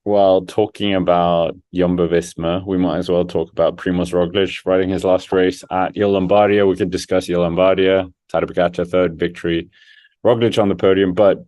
Well, talking about jumbo-visma, we might as well talk about Primož Roglič riding his last race at Il Lombardia. We could discuss Il Lombardia, Tadej Pogačar, third victory, Roglič on the podium, but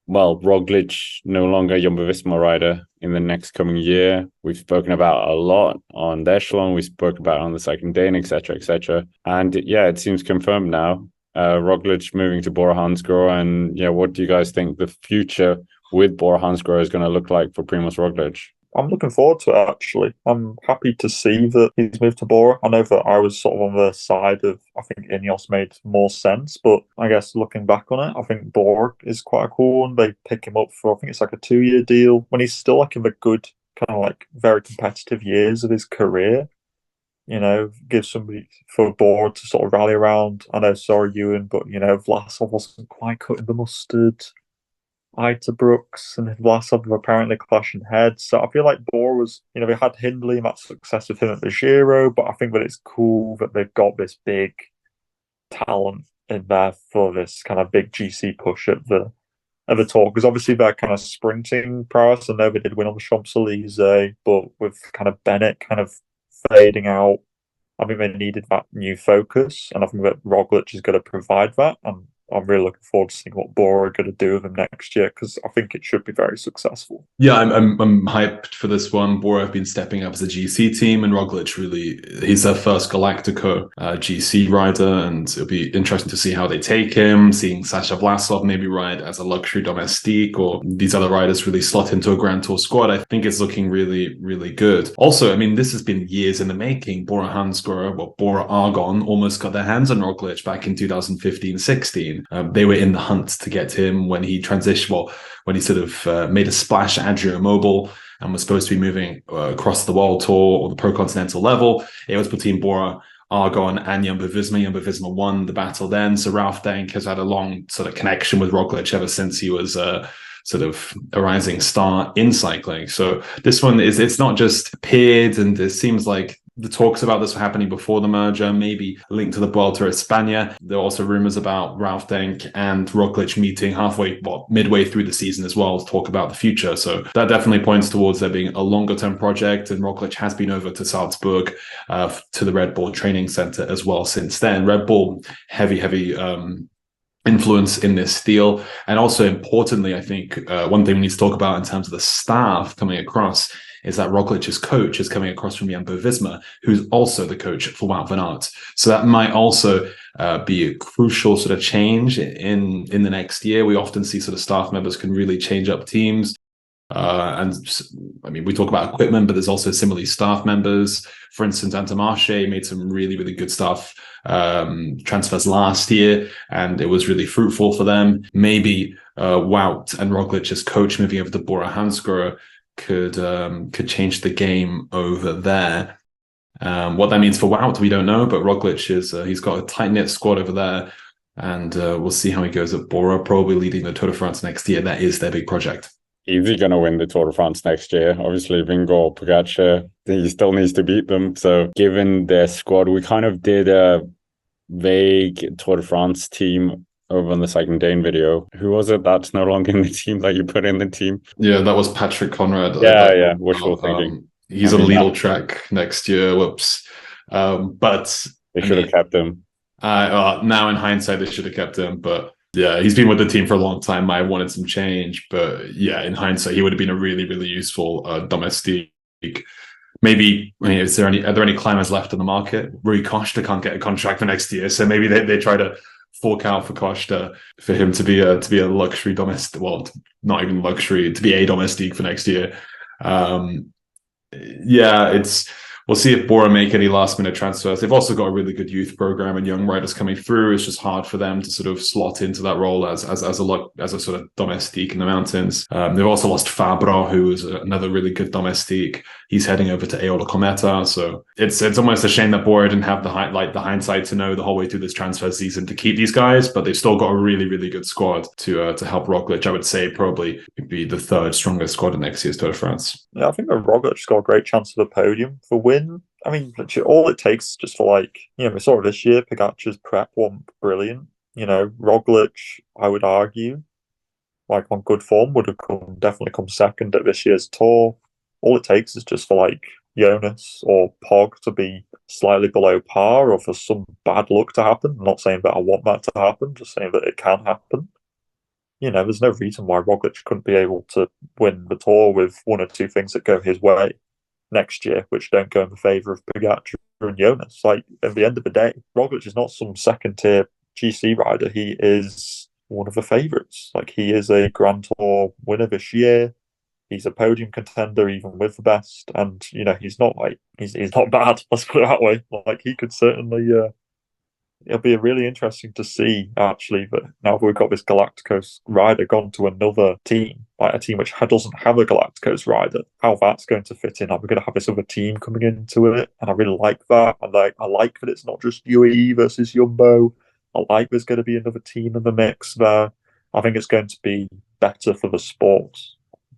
well, Roglič no longer jumbo-visma rider in the next coming year. We've spoken about a lot on the Echelon. We spoke about on the Second Dane, etc., etc. And yeah, it seems confirmed now. Roglič moving to Bora-Hansgrohe, and yeah, what do you guys think the future with Bora-Hansgrohe is going to look like for Primož Roglič? I'm looking forward to it, actually. I'm happy to see that he's moved to Bora. I know that I was sort of on the side of, I think Ineos made more sense, but I guess looking back on it, I think Bora is quite a cool one. They pick him up for, I think it's like a 2-year deal when he's still like in the good, kind of like very competitive years of his career. Give somebody for Bora to sort of rally around. I know, sorry, Ewan, but, Vlasov wasn't quite cutting the mustard. Ita Brooks and Vlasov were apparently clashing heads. So I feel like Bora was, we had Hindley and that success with him at the Giro, but I think that it's cool that they've got this big talent in there for this kind of big GC push at the Tour. Because obviously they're kind of sprinting prowess. I know they did win on the Champs-Elysees, but with kind of Bennett kind of fading out, I think they needed that new focus, and I think that Roglic is going to provide that. And I'm really looking forward to seeing what Bora are going to do with him next year, because I think it should be very successful. Yeah, I'm hyped for this one. Bora have been stepping up as a GC team, and Roglic he's their first Galactico GC rider, and it'll be interesting to see how they take him. Seeing Sasha Vlasov maybe ride as a luxury domestique, or these other riders really slot into a Grand Tour squad. I think it's looking really, really good. Also, I mean, this has been years in the making. Bora-Hansgrohe, Bora Argon almost got their hands on Roglic back in 2015-16. They were in the hunt to get him when he transitioned, when he sort of made a splash at Adria Mobile and was supposed to be moving across the World Tour or the Pro Continental level. It was between Bora, Argon, and Jumbo-Visma. Jumbo-Visma won the battle then. So Ralph Denk has had a long sort of connection with Roglic ever since he was sort of a rising star in cycling. So this one it's not just appeared, and it seems like the talks about this were happening before the merger, maybe linked to the Vuelta a España. There are also rumors about Ralph Denk and Roglic meeting midway through the season as well to talk about the future. So that definitely points towards there being a longer term project. And Roglic has been over to Salzburg, to the Red Bull training center as well since then. Red Bull, heavy influence in this deal. And also importantly, I think one thing we need to talk about in terms of the staff coming across is that Roglic's coach is coming across from Jumbo-Visma, who's also the coach for Wout van Aert. So that might also be a crucial sort of change in the next year. We often see sort of staff members can really change up teams. And I mean, we talk about equipment, but there's also similarly staff members. For instance, Intermarché made some really, really good stuff transfers last year, and it was really fruitful for them. Maybe Wout and Roglic as coach moving over to Bora-Hansgrohe could change the game over there. What that means for Wout, we don't know, but Roglic he's got a tight-knit squad over there, and we'll see how he goes at Bora, probably leading the Tour de France next year. That is their big project. Easy going to win the Tour de France next year. Obviously, Vingegaard, Pogačar, he still needs to beat them. So given their squad, we kind of did a vague Tour de France team over on the Second Dane video. Who was it that's no longer in the team that you put in the team? Yeah, that was Patrick Conrad. Yeah, wishful thinking. He's on Lidl track next year. Whoops. But they should have kept him. Now in hindsight, they should have kept him. But yeah, he's been with the team for a long time. I wanted some change. But yeah, in hindsight, he would have been a really, really useful domestique. Maybe, are there any climbers left in the market? Rui Costa can't get a contract for next year, so maybe they try to fork out for Costa for him to be a luxury domestic. Well, not even luxury, to be a domestique for next year. We'll see if Bora make any last minute transfers. They've also got a really good youth program and young riders coming through. It's just hard for them to sort of slot into that role as a sort of domestique in the mountains. They've also lost Fabro, who is another really good domestique. He's heading over to Eola Cometa. So it's almost a shame that Bora didn't have the hindsight to know the whole way through this transfer season to keep these guys, but they've still got a really, really good squad to help Roglic. I would say probably be the third strongest squad in next year's Tour de France. Yeah, I think that Roglic's got a great chance of the podium for win. I mean, all it takes just for we saw it this year, Pogačar's prep wasn't brilliant. Roglic, I would argue, like on good form, would have definitely come second at this year's Tour. All it takes is just for like Jonas or Pog to be slightly below par, or for some bad luck to happen. I'm not saying that I want that to happen, just saying that it can happen. There's no reason why Roglic couldn't be able to win the Tour with one or two things that go his way next year, which don't go in the favour of Pogačar and Jonas. Like, at the end of the day, Roglic is not some second-tier GC rider. He is one of the favourites. Like, he is a Grand Tour winner this year. He's a podium contender even with the best, and he's not bad. Let's put it that way. Like, he could certainly. It'll be really interesting to see actually that now that we've got this Galacticos rider gone to another team, like a team which doesn't have a Galacticos rider, how that's going to fit in. Are we going to have this other team coming into it? And I really like that. And I like that it's not just UAE versus Jumbo. I like there's going to be another team in the mix there. I think it's going to be better for the sport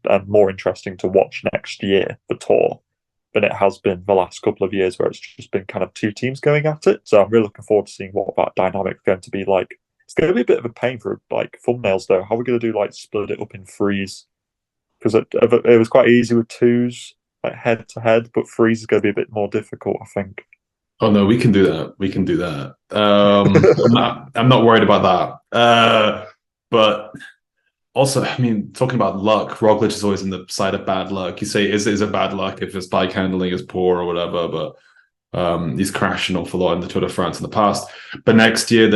and more interesting to watch next year, the Tour, than it has been the last couple of years where it's just been kind of two teams going at it. So I'm really looking forward to seeing what that dynamic is going to be like. It's going to be a bit of a pain for like thumbnails though. How are we going to do like split it up in threes? Because it was quite easy with twos, like head to head, but threes is going to be a bit more difficult, I think. Oh no, we can do that. We can do that. I'm not worried about that. But also, I mean, talking about luck, Roglic is always on the side of bad luck. You say, is it bad luck if his bike handling is poor or whatever? But he's crashed an awful lot in the Tour de France in the past. But next year,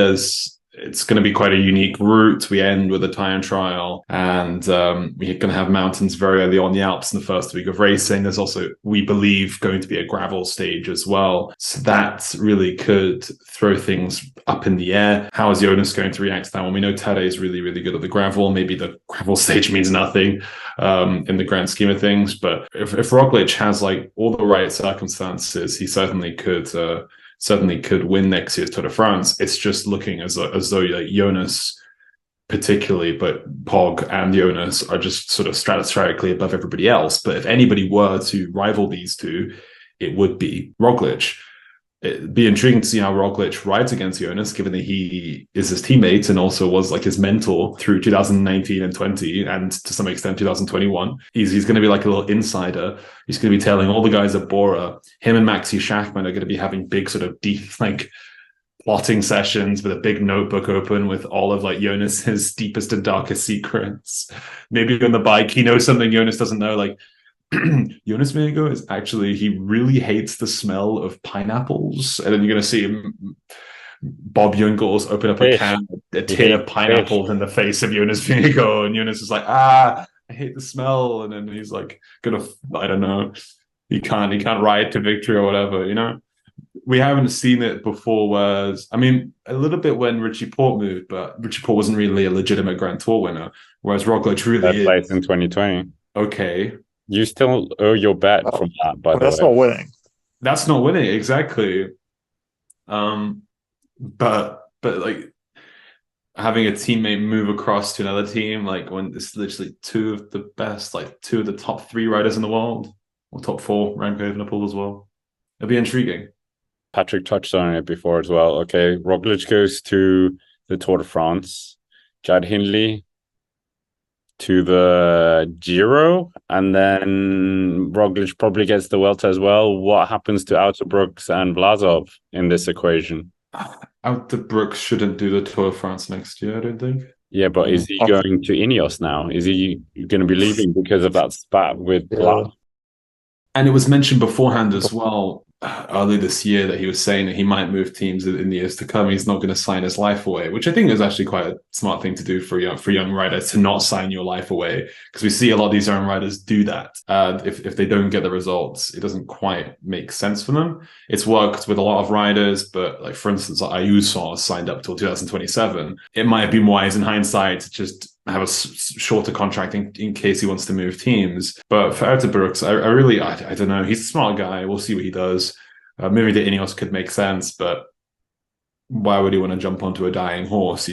it's going to be quite a unique route. We end with a time trial, and we're going to have mountains very early on the Alps in the first week of racing. There's also, we believe, going to be a gravel stage as well. So that really could throw things up in the air. How is Jonas going to react to that? When we know Tadej is really, really good at the gravel, maybe the gravel stage means nothing in the grand scheme of things. But if Roglic has like all the right circumstances, he certainly could win next year's Tour de France. It's just looking as though like Jonas particularly, but Pog and Jonas are just sort of stratospherically above everybody else. But if anybody were to rival these two, it would be Roglic. It'd be intriguing to see how Roglic rides against Jonas, given that he is his teammate and also was like his mentor through 2019 and 20, and to some extent 2021. He's going to be like a little insider. He's going to be telling all the guys at Bora. Him and Maxi Schachmann are going to be having big sort of deep like plotting sessions with a big notebook open with all of like Jonas's deepest and darkest secrets. Maybe on the bike, he knows something Jonas doesn't know, like Jonas Vingegaard is actually, he really hates the smell of pineapples. And then you're going to see him, Bob Jungels open up a tin of pineapples in the face of Jonas Vingegaard, and Jonas is like, I hate the smell. And then he's like, I don't know, he can't ride to victory or whatever, We haven't seen it before, whereas, I mean, a little bit when Richie Porte moved, but Richie Porte wasn't really a legitimate Grand Tour winner, whereas Roglic really is. Place in 2020. Okay. You still owe your bet from that, by the way. That's not winning. That's not winning, exactly. But like having a teammate move across to another team, like when it's literally two of the best, like two of the top 3 riders in the world, or top 4, Remco Evenepoel as well. It'd be intriguing. Patrick touched on it before as well. Okay, Roglic goes to the Tour de France. Chad Hindley to the Giro, and then Roglic probably gets the Vuelta as well. What happens to Uijtdebroeks and Vlasov in this equation? Uijtdebroeks shouldn't do the Tour de France next year, I don't think. Yeah, but is he going to Ineos now? Is he going to be leaving because of that spat with Vlasov? And it was mentioned beforehand as well, early this year, that he was saying that he might move teams in the years to come. He's not going to sign his life away, which I think is actually quite a smart thing to do for young riders, to not sign your life away, because we see a lot of these young riders do that. If they don't get the results, it doesn't quite make sense for them. It's worked with a lot of riders, but like for instance, Ayuso signed up till 2027. It might be wise in hindsight to just have a shorter contract in case he wants to move teams. But for Uijtdebroeks, I don't know. He's a smart guy. We'll see what he does. Maybe the Ineos could make sense, but why would he want to jump onto a dying horse,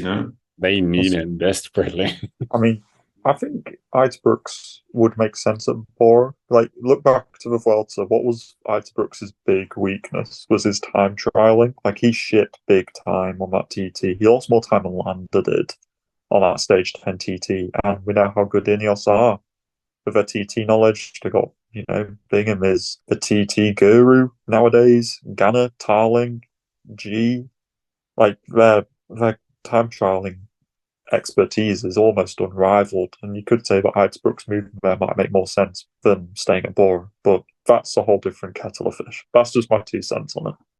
They need him desperately. I mean, I think Uijtdebroeks would make sense at Bora. Like, look back to the Vuelta. What was Uijtdebroeks' big weakness? Was his time trialing. Like, he shit big time on that TT. He lost more time than Landa did on that stage 10 TT, and we know how good Ineos are with their TT knowledge. They got, Bingham is the TT guru nowadays. Ganna, Tarling, G, like their time trialing expertise is almost unrivaled, and you could say that Heidsbrook's moving there might make more sense than staying at Bora, but that's a whole different kettle of fish. That's just my 2 cents on it.